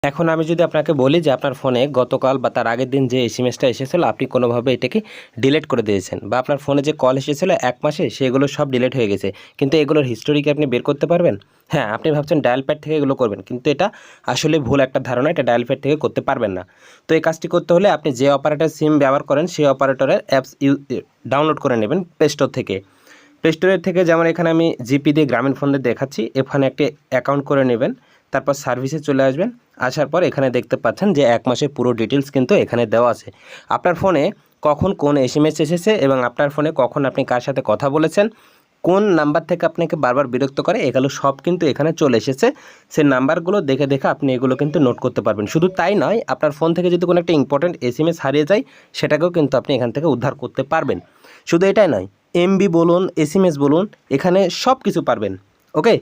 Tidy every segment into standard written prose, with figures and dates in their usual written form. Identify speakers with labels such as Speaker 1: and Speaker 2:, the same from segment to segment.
Speaker 1: এখন আমি যদি আপনাকে বলি যে আপনার ফোনে গতকাল বা তার আগের দিন যে এসএমএসটা এসেছিলো আপনি কোনোভাবে এটাকে ডিলিট করে দিয়েছেন, বা আপনার ফোনে যে কল এসেছিলো 1 মাসে সেগুলো সব ডিলিট হয়ে গেছে, কিন্তু এগুলোর হিস্টোরি কি আপনি বের করতে পারবেন? হ্যাঁ, আপনি ভাবছেন ডায়াল প্যাড থেকে এগুলো করবেন, কিন্তু এটা আসলে ভুল একটা ধারণা। এটা ডায়াল প্যাড থেকে করতে পারবেন না। তো এই কাজটি করতে হলে আপনি যে অপারেটর সিম ব্যবহার করেন সেই অপারেটরের অ্যাপস ডাউনলোড করে নেবেন প্লে স্টোর থেকে। প্লে স্টোরের থেকে যেমন এখানে আমি জিপি দিয়ে গ্রামীণ ফোন দিয়ে দেখাচ্ছি, এখানে একটি অ্যাকাউন্ট করে নেবেন। তারপর সার্ভিসে চলে আসবেন। আসার পর এখানে দেখতে পাচ্ছেন যে 1 মাসের পুরো ডিটেলস কিন্তু এখানে দেওয়া আছে। আপনার ফোনে কখন কোন এসএমএস এসেছে এবং আপনার ফোনে কখন আপনি কার সাথে কথা বলেছেন, কোন নাম্বার থেকে আপনাকে বারবার বিরক্ত করে, এগুলো সব কিন্তু এখানে চলে এসেছে। সেই নাম্বারগুলো দেখে দেখে আপনি এগুলো কিন্তু নোট করতে পারবেন। শুধু তাই নয়, আপনার ফোন থেকে যদি কোনো একটা ইম্পর্টেন্ট এসএমএস হারিয়ে যায় সেটাকেও কিন্তু আপনি এখান থেকে উদ্ধার করতে পারবেন। শুধু এটাই নয়, এমবি বলুন, এসএমএস বলুন, এখানে সব কিছু পারবেন। ওকে,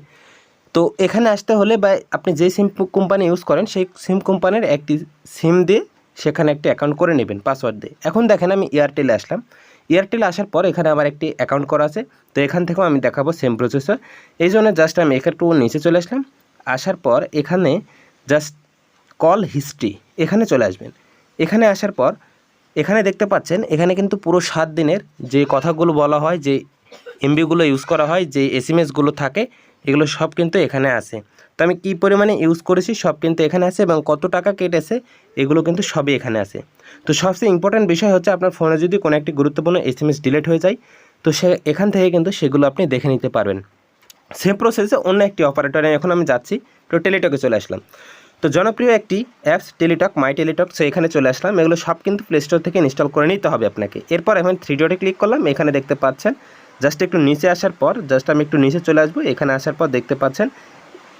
Speaker 1: তো এখানে আসতে হলে বা আপনি যে সিম কোম্পানি ইউজ করেন সেই সিম কোম্পানির একটি সিম দিয়ে সেখানে একটি অ্যাকাউন্ট করে নেবেন পাসওয়ার্ড দিয়ে। এখন দেখেন আমি এয়ারটেলে আসলাম। এয়ারটেলে আসার পর এখানে আমার একটি অ্যাকাউন্ট করা আছে, তো এখান থেকেও আমি দেখাবো সেম প্রসেসর। এই জন্য জাস্ট আমি একটু নিচে চলে আসলাম। আসার পর এখানে জাস্ট কল হিস্ট্রি এখানে চলে আসবেন। এখানে আসার পর এখানে দেখতে পাচ্ছেন এখানে কিন্তু পুরো 7 দিনের যে কথাগুলো বলা হয়, যে এমবিগুলো ইউজ করা হয়, যে এসএমএসগুলো থাকে, এগুলো সব কিন্তু এখানে আছে। তো আমি কী পরিমাণে ইউজ করেছি সব কিন্তু এখানে আছে, এবং কত টাকা কেটেছে এগুলো কিন্তু সবই এখানে আছে। তো সবচেয়ে ইম্পর্ট্যান্ট বিষয় হচ্ছে আপনার ফোনে যদি কোনো একটি গুরুত্বপূর্ণ এসএমএস ডিলিট হয়ে যায় তো এখান থেকে কিন্তু সেগুলো আপনি দেখে নিতে পারবেন। সেম প্রসেসে অন্য একটি অপারেটরে এখন আমি যাচ্ছি, তো টেলিটকে চলে আসলাম। তো জনপ্রিয় একটি অ্যাপস টেলিটক, মাই টেলিটক, সো এখানে চলে আসলাম। এগুলো সব কিন্তু প্লে স্টোর থেকে ইনস্টল করে নিতে হবে আপনাকে। এরপর এখন 3 ডটে ক্লিক করলাম, এখানে দেখতে পাচ্ছেন জাস্ট একটু নিচে আসার পর জাস্ট আমি একটু নিচে চলে আসবো। এখানে আসার পর দেখতে পাচ্ছেন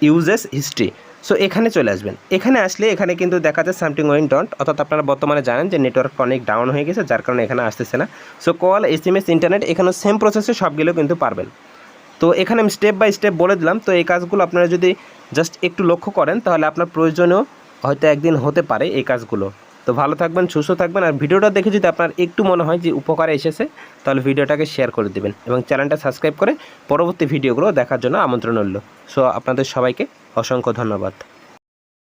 Speaker 1: ইউজেস হিস্ট্রি, সো এখানে চলে আসবেন। এখানে আসলে এখানে কিন্তু দেখা যায় সামথিং ওয়েন ডন্ট, অর্থাৎ আপনারা বর্তমানে জানেন যে নেটওয়ার্কটা অনেক ডাউন হয়ে গেছে, যার কারণে এখানে আসতেছে না। সো কল, এসএমএস, ইন্টারনেট, এখানে সেম প্রসেসে সবগুলো কিন্তু পারবেন। তো এখানে আমি স্টেপ বাই স্টেপ বলে দিলাম। তো এই কাজগুলো আপনারা যদি জাস্ট একটু লক্ষ্য করেন তাহলে আপনার প্রয়োজনীয় হয়তো একদিন হতে পারে এই কাজগুলো। তো ভালো থাকবেন, সুস্থ থাকবেন, আর ভিডিওটা দেখে যদি আপনার একটু মনে হয় যে উপকারে এসেছে তাহলে ভিডিওটাকে শেয়ার করে দেবেন এবং চ্যানেলটা সাবস্ক্রাইব করে পরবর্তী ভিডিওগুলো দেখার জন্য আমন্ত্রণ রইল। সো আপনাদের সবাইকে অসংখ্য ধন্যবাদ।